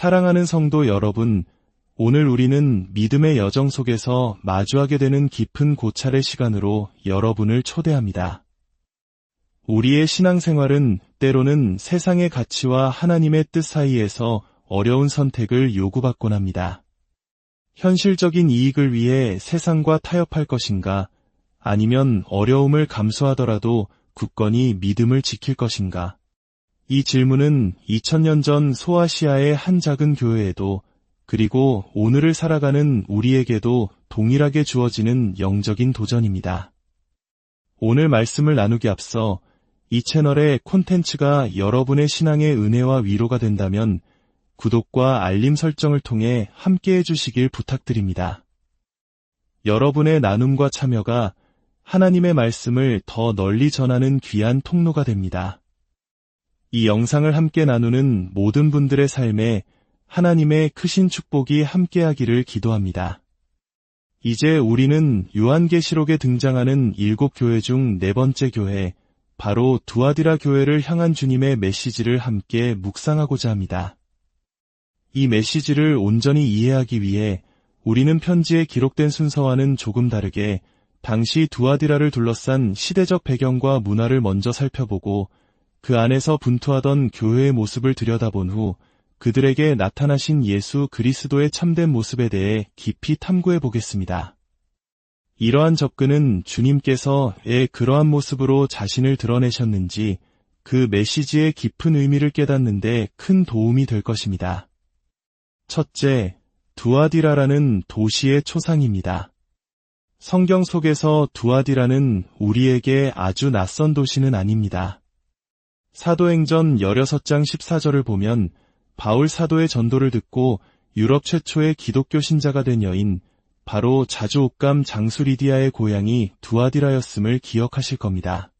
사랑하는 성도 여러분, 오늘 우리는 믿음의 여정 속에서 마주하게 되는 깊은 고찰의 시간으로 여러분을 초대합니다. 우리의 신앙생활은 때로는 세상의 가치와 하나님의 뜻 사이에서 어려운 선택을 요구받곤 합니다. 현실적인 이익을 위해 세상과 타협할 것인가, 아니면 어려움을 감수하더라도 굳건히 믿음을 지킬 것인가? 이 질문은 2000년 전 소아시아의 한 작은 교회에도, 그리고 오늘을 살아가는 우리에게도 동일하게 주어지는 영적인 도전입니다. 오늘 말씀을 나누기 앞서 이 채널의 콘텐츠가 여러분의 신앙의 은혜와 위로가 된다면 구독과 알림 설정을 통해 함께해 주시길 부탁드립니다. 여러분의 나눔과 참여가 하나님의 말씀을 더 널리 전하는 귀한 통로가 됩니다. 이 영상을 함께 나누는 모든 분들의 삶에 하나님의 크신 축복이 함께하기를 기도합니다. 이제 우리는 요한계시록에 등장하는 7교회 중 4번째 교회, 바로 두아디라 교회를 향한 주님의 메시지를 함께 묵상하고자 합니다. 이 메시지를 온전히 이해하기 위해 우리는 편지에 기록된 순서와는 조금 다르게 당시 두아디라를 둘러싼 시대적 배경과 문화를 먼저 살펴보고 그 안에서 분투하던 교회의 모습을 들여다본 후 그들에게 나타나신 예수 그리스도의 참된 모습에 대해 깊이 탐구해 보겠습니다. 이러한 접근은 주님께서 그러한 모습으로 자신을 드러내셨는지 그 메시지의 깊은 의미를 깨닫는 데 큰 도움이 될 것입니다. 첫째, 두아디라라는 도시의 초상입니다. 성경 속에서 두아디라는 우리에게 아주 낯선 도시는 아닙니다. 사도행전 16장 14절을 보면 바울 사도의 전도를 듣고 유럽 최초의 기독교 신자가 된 여인, 바로 자주옥감 장수 리디아의 고향이 두아디라였음을 기억하실 겁니다.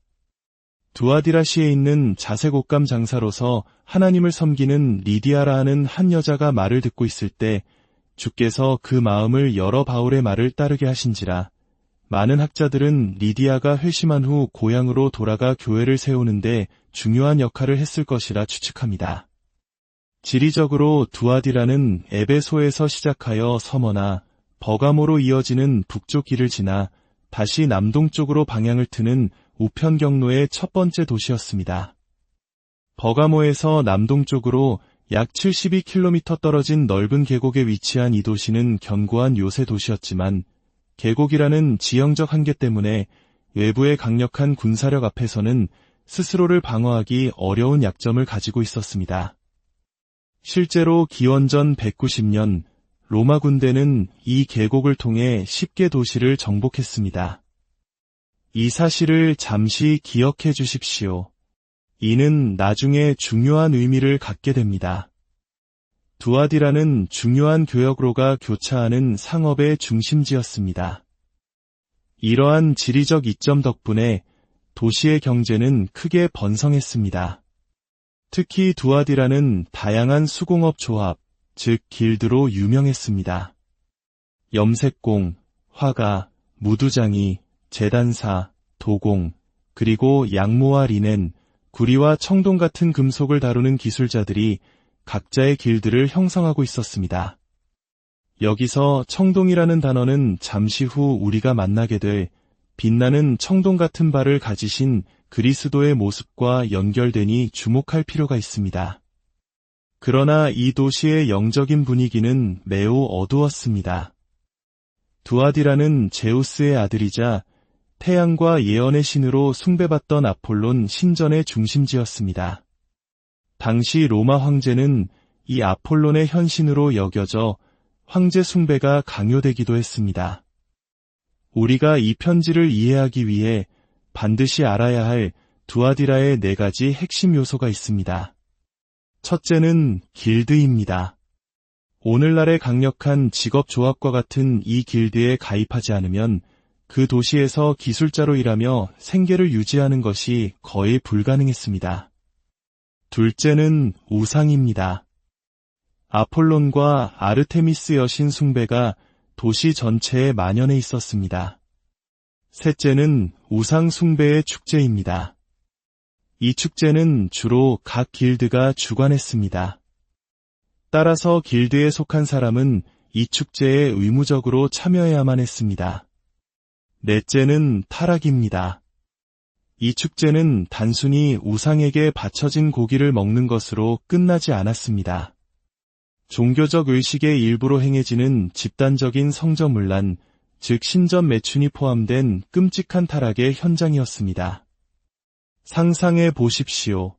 두아디라시에 있는 자색옥감 장사로서 하나님을 섬기는 리디아라 하는 한 여자가 말을 듣고 있을 때 주께서 그 마음을 여러 바울의 말을 따르게 하신지라. 많은 학자들은 리디아가 회심한 후 고향으로 돌아가 교회를 세우는데 중요한 역할을 했을 것이라 추측합니다. 지리적으로 두아디라는 에베소에서 시작하여 서머나 버가모로 이어지는 북쪽 길을 지나 다시 남동쪽으로 방향을 트는 우편 경로의 첫 번째 도시였습니다. 버가모에서 남동쪽으로 약 72km 떨어진 넓은 계곡에 위치한 이 도시는 견고한 요새 도시였지만 계곡이라는 지형적 한계 때문에 외부의 강력한 군사력 앞에서는 스스로를 방어하기 어려운 약점을 가지고 있었습니다. 실제로 기원전 190년 로마 군대는 이 계곡을 통해 쉽게 도시를 정복했습니다. 이 사실을 잠시 기억해 주십시오. 이는 나중에 중요한 의미를 갖게 됩니다. 두아디라는 중요한 교역로가 교차하는 상업의 중심지였습니다. 이러한 지리적 이점 덕분에 도시의 경제는 크게 번성했습니다. 특히 두아디라는 다양한 수공업 조합, 즉 길드로 유명했습니다. 염색공, 화가, 무두장이, 제단사, 도공, 그리고 양모와 리넨, 구리와 청동 같은 금속을 다루는 기술자들이 각자의 길드를 형성하고 있었습니다. 여기서 청동이라는 단어는 잠시 후 우리가 만나게 될 빛나는 청동 같은 발을 가지신 그리스도의 모습과 연결되니 주목할 필요가 있습니다. 그러나 이 도시의 영적인 분위기는 매우 어두웠습니다. 두아디라는 제우스의 아들이자 태양과 예언의 신으로 숭배받던 아폴론 신전의 중심지였습니다. 당시 로마 황제는 이 아폴론의 현신으로 여겨져 황제 숭배가 강요되기도 했습니다. 우리가 이 편지를 이해하기 위해 반드시 알아야 할 두아디라의 4가지 핵심 요소가 있습니다. 첫째는 길드입니다. 오늘날의 강력한 직업조합과 같은 이 길드에 가입하지 않으면 그 도시에서 기술자로 일하며 생계를 유지하는 것이 거의 불가능했습니다. 둘째는 우상입니다. 아폴론과 아르테미스 여신 숭배가 도시 전체에 만연해 있었습니다. 셋째는 우상 숭배의 축제입니다. 이 축제는 주로 각 길드가 주관했습니다. 따라서 길드에 속한 사람은 이 축제에 의무적으로 참여해야만 했습니다. 넷째는 타락입니다. 이 축제는 단순히 우상에게 바쳐진 고기를 먹는 것으로 끝나지 않았습니다. 종교적 의식의 일부로 행해지는 집단적인 성저문란, 즉 신전 매춘이 포함된 끔찍한 타락의 현장이었습니다. 상상해 보십시오.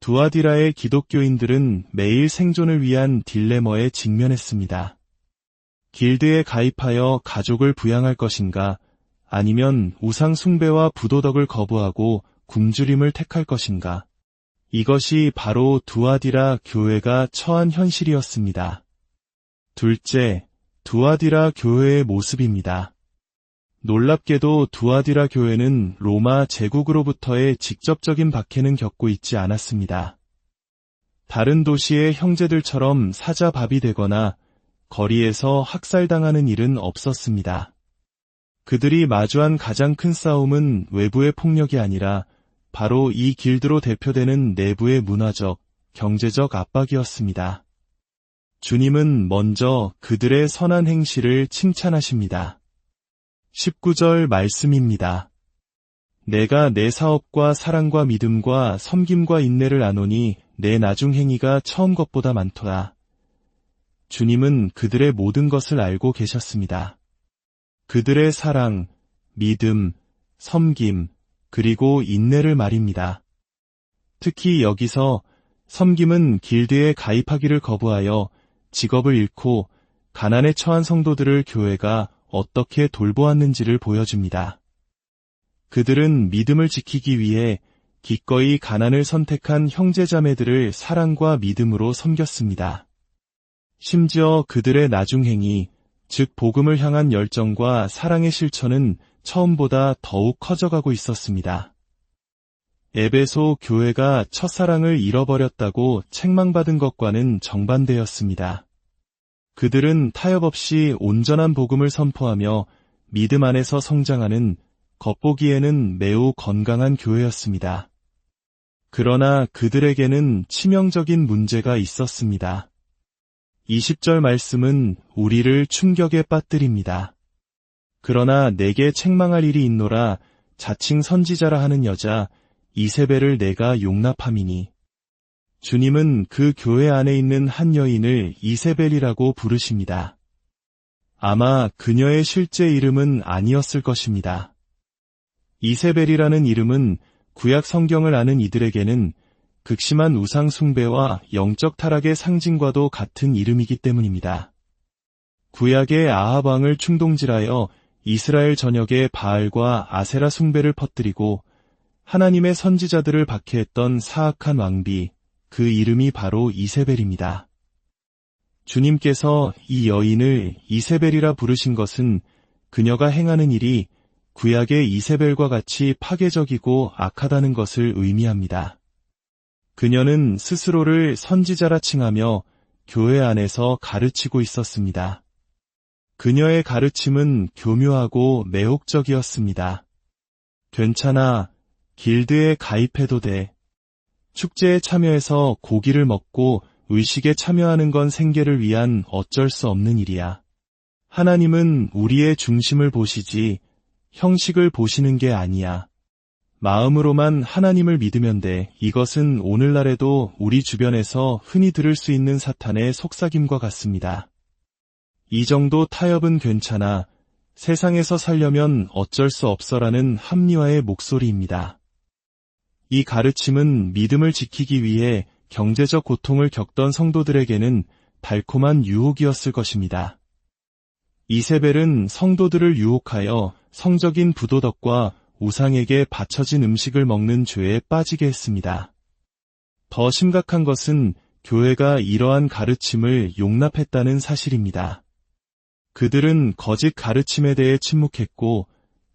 두아디라의 기독교인들은 매일 생존을 위한 딜레머에 직면했습니다. 길드에 가입하여 가족을 부양할 것인가, 아니면 우상 숭배와 부도덕을 거부하고 굶주림을 택할 것인가. 이것이 바로 두아디라 교회가 처한 현실이었습니다. 둘째, 두아디라 교회의 모습입니다. 놀랍게도 두아디라 교회는 로마 제국으로부터의 직접적인 박해는 겪고 있지 않았습니다. 다른 도시의 형제들처럼 사자밥이 되거나 거리에서 학살당하는 일은 없었습니다. 그들이 마주한 가장 큰 싸움은 외부의 폭력이 아니라 바로 이 길드로 대표되는 내부의 문화적, 경제적 압박이었습니다. 주님은 먼저 그들의 선한 행실을 칭찬하십니다. 19절 말씀입니다. 내가 내 사업과 사랑과 믿음과 섬김과 인내를 아노니 내 나중 행위가 처음 것보다 많도다. 주님은 그들의 모든 것을 알고 계셨습니다. 그들의 사랑, 믿음, 섬김, 그리고 인내를 말입니다. 특히 여기서 섬김은 길드에 가입하기를 거부하여 직업을 잃고 가난에 처한 성도들을 교회가 어떻게 돌보았는지를 보여줍니다. 그들은 믿음을 지키기 위해 기꺼이 가난을 선택한 형제자매들을 사랑과 믿음으로 섬겼습니다. 심지어 그들의 나중행위, 즉 복음을 향한 열정과 사랑의 실천은 처음보다 더욱 커져가고 있었습니다. 에베소 교회가 첫사랑을 잃어버렸다고 책망받은 것과는 정반대였습니다. 그들은 타협 없이 온전한 복음을 선포하며 믿음 안에서 성장하는 겉보기에는 매우 건강한 교회였습니다. 그러나 그들에게는 치명적인 문제가 있었습니다. 20절 말씀은 우리를 충격에 빠뜨립니다. 그러나 내게 책망할 일이 있노라 자칭 선지자라 하는 여자 이세벨을 내가 용납함이니. 주님은 그 교회 안에 있는 한 여인을 이세벨이라고 부르십니다. 아마 그녀의 실제 이름은 아니었을 것입니다. 이세벨이라는 이름은 구약 성경을 아는 이들에게는 극심한 우상 숭배와 영적 타락의 상징과도 같은 이름이기 때문입니다. 구약의 아합 왕을 충동질하여 이스라엘 전역에 바알과 아세라 숭배를 퍼뜨리고 하나님의 선지자들을 박해했던 사악한 왕비, 그 이름이 바로 이세벨입니다. 주님께서 이 여인을 이세벨이라 부르신 것은 그녀가 행하는 일이 구약의 이세벨과 같이 파괴적이고 악하다는 것을 의미합니다. 그녀는 스스로를 선지자라 칭하며 교회 안에서 가르치고 있었습니다. 그녀의 가르침은 교묘하고 매혹적이었습니다. 괜찮아, 길드에 가입해도 돼. 축제에 참여해서 고기를 먹고 의식에 참여하는 건 생계를 위한 어쩔 수 없는 일이야. 하나님은 우리의 중심을 보시지 형식을 보시는 게 아니야. 마음으로만 하나님을 믿으면 돼. 이것은 오늘날에도 우리 주변에서 흔히 들을 수 있는 사탄의 속삭임과 같습니다. 이 정도 타협은 괜찮아. 세상에서 살려면 어쩔 수 없어라는 합리화의 목소리입니다. 이 가르침은 믿음을 지키기 위해 경제적 고통을 겪던 성도들에게는 달콤한 유혹이었을 것입니다. 이세벨은 성도들을 유혹하여 성적인 부도덕과 우상에게 바쳐진 음식을 먹는 죄에 빠지게 했습니다. 더 심각한 것은 교회가 이러한 가르침을 용납했다는 사실입니다. 그들은 거짓 가르침에 대해 침묵했고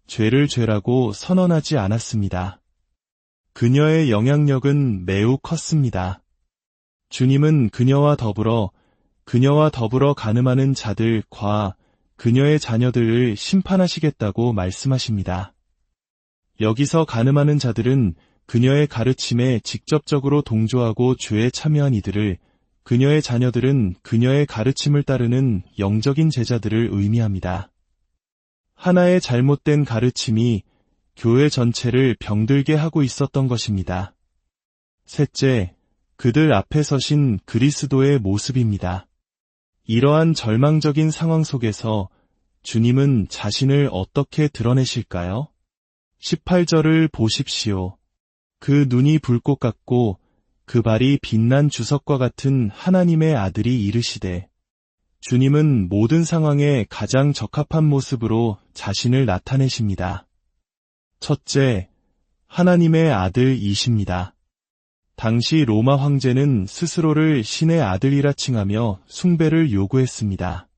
죄를 죄라고 선언하지 않았습니다. 그녀의 영향력은 매우 컸습니다. 주님은 그녀와 더불어 가늠하는 자들과 그녀의 자녀들을 심판하시겠다고 말씀하십니다. 여기서 가늠하는 자들은 그녀의 가르침에 직접적으로 동조하고 죄에 참여한 이들을 그녀의 자녀들은 그녀의 가르침을 따르는 영적인 제자들을 의미합니다. 하나의 잘못된 가르침이 교회 전체를 병들게 하고 있었던 것입니다. 셋째, 그들 앞에 서신 그리스도의 모습입니다. 이러한 절망적인 상황 속에서 주님은 자신을 어떻게 드러내실까요? 18절을 보십시오. 그 눈이 불꽃 같고 그 발이 빛난 주석과 같은 하나님의 아들이 이르시되, 주님은 모든 상황에 가장 적합한 모습으로 자신을 나타내십니다. 첫째, 하나님의 아들이십니다. 당시 로마 황제는 스스로를 신의 아들이라 칭하며 숭배를 요구했습니다.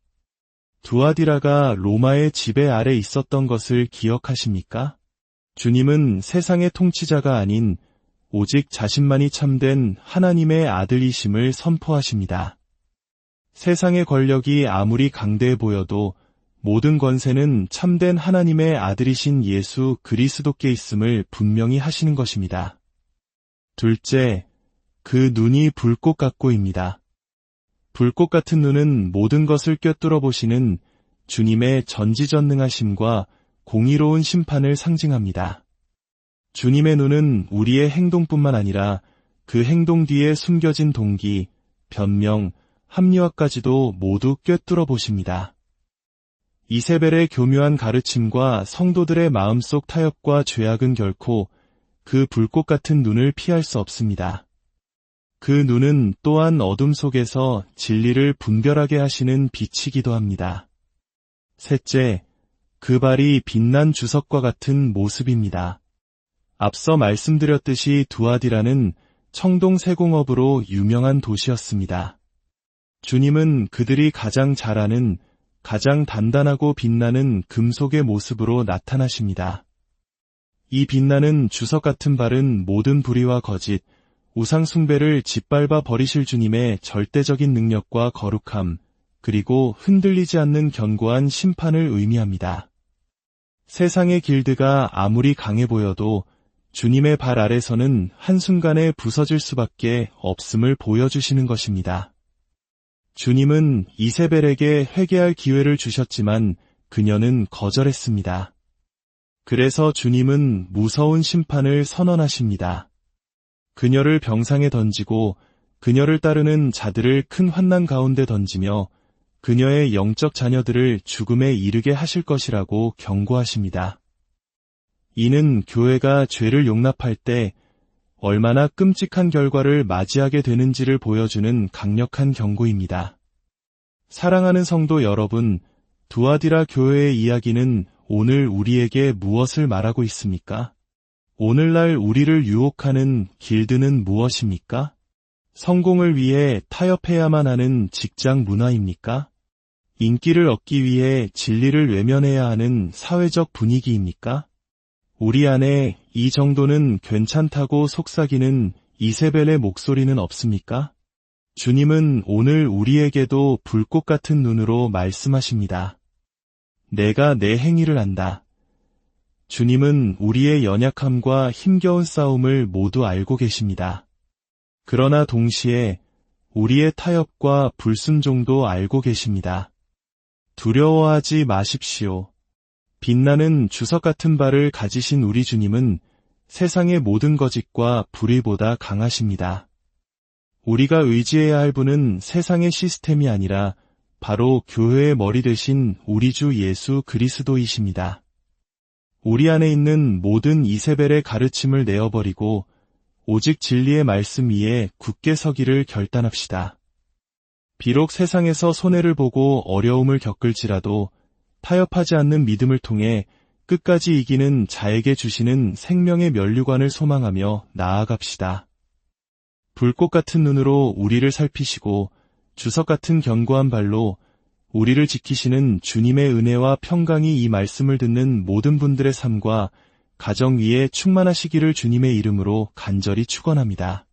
두아디라가 로마의 지배 아래 있었던 것을 기억하십니까? 주님은 세상의 통치자가 아닌 오직 자신만이 참된 하나님의 아들이심을 선포하십니다. 세상의 권력이 아무리 강대해 보여도 모든 권세는 참된 하나님의 아들이신 예수 그리스도께 있음을 분명히 하시는 것입니다. 둘째, 그 눈이 불꽃 같고입니다. 불꽃 같은 눈은 모든 것을 꿰뚫어 보시는 주님의 전지전능하심과 공의로운 심판을 상징합니다. 주님의 눈은 우리의 행동뿐만 아니라 그 행동 뒤에 숨겨진 동기, 변명, 합리화까지도 모두 꿰뚫어 보십니다. 이세벨의 교묘한 가르침과 성도들의 마음속 타협과 죄악은 결코 그 불꽃 같은 눈을 피할 수 없습니다. 그 눈은 또한 어둠 속에서 진리를 분별하게 하시는 빛이기도 합니다. 셋째, 그 발이 빛난 주석과 같은 모습입니다. 앞서 말씀드렸듯이 두아디라는 청동 세공업으로 유명한 도시였습니다. 주님은 그들이 가장 잘 아는, 가장 단단하고 빛나는 금속의 모습으로 나타나십니다. 이 빛나는 주석 같은 발은 모든 불의와 거짓, 우상 숭배를 짓밟아 버리실 주님의 절대적인 능력과 거룩함, 그리고 흔들리지 않는 견고한 심판을 의미합니다. 세상의 길드가 아무리 강해 보여도 주님의 발 아래서는 한순간에 부서질 수밖에 없음을 보여주시는 것입니다. 주님은 이세벨에게 회개할 기회를 주셨지만 그녀는 거절했습니다. 그래서 주님은 무서운 심판을 선언하십니다. 그녀를 병상에 던지고 그녀를 따르는 자들을 큰 환난 가운데 던지며 그녀의 영적 자녀들을 죽음에 이르게 하실 것이라고 경고하십니다. 이는 교회가 죄를 용납할 때 얼마나 끔찍한 결과를 맞이하게 되는지를 보여주는 강력한 경고입니다. 사랑하는 성도 여러분, 두아디라 교회의 이야기는 오늘 우리에게 무엇을 말하고 있습니까? 오늘날 우리를 유혹하는 길드는 무엇입니까? 성공을 위해 타협해야만 하는 직장 문화입니까? 인기를 얻기 위해 진리를 외면해야 하는 사회적 분위기입니까? 우리 안에 이 정도는 괜찮다고 속삭이는 이세벨의 목소리는 없습니까? 주님은 오늘 우리에게도 불꽃 같은 눈으로 말씀하십니다. 내가 내 행위를 안다. 주님은 우리의 연약함과 힘겨운 싸움을 모두 알고 계십니다. 그러나 동시에 우리의 타협과 불순종도 알고 계십니다. 두려워하지 마십시오. 빛나는 주석 같은 발을 가지신 우리 주님은 세상의 모든 거짓과 불의보다 강하십니다. 우리가 의지해야 할 분은 세상의 시스템이 아니라 바로 교회의 머리 되신 우리 주 예수 그리스도이십니다. 우리 안에 있는 모든 이세벨의 가르침을 내어버리고 오직 진리의 말씀 위에 굳게 서기를 결단합시다. 비록 세상에서 손해를 보고 어려움을 겪을지라도 타협하지 않는 믿음을 통해 끝까지 이기는 자에게 주시는 생명의 면류관을 소망하며 나아갑시다. 불꽃 같은 눈으로 우리를 살피시고 주석 같은 견고한 발로 우리를 지키시는 주님의 은혜와 평강이 이 말씀을 듣는 모든 분들의 삶과 가정 위에 충만하시기를 주님의 이름으로 간절히 축원합니다.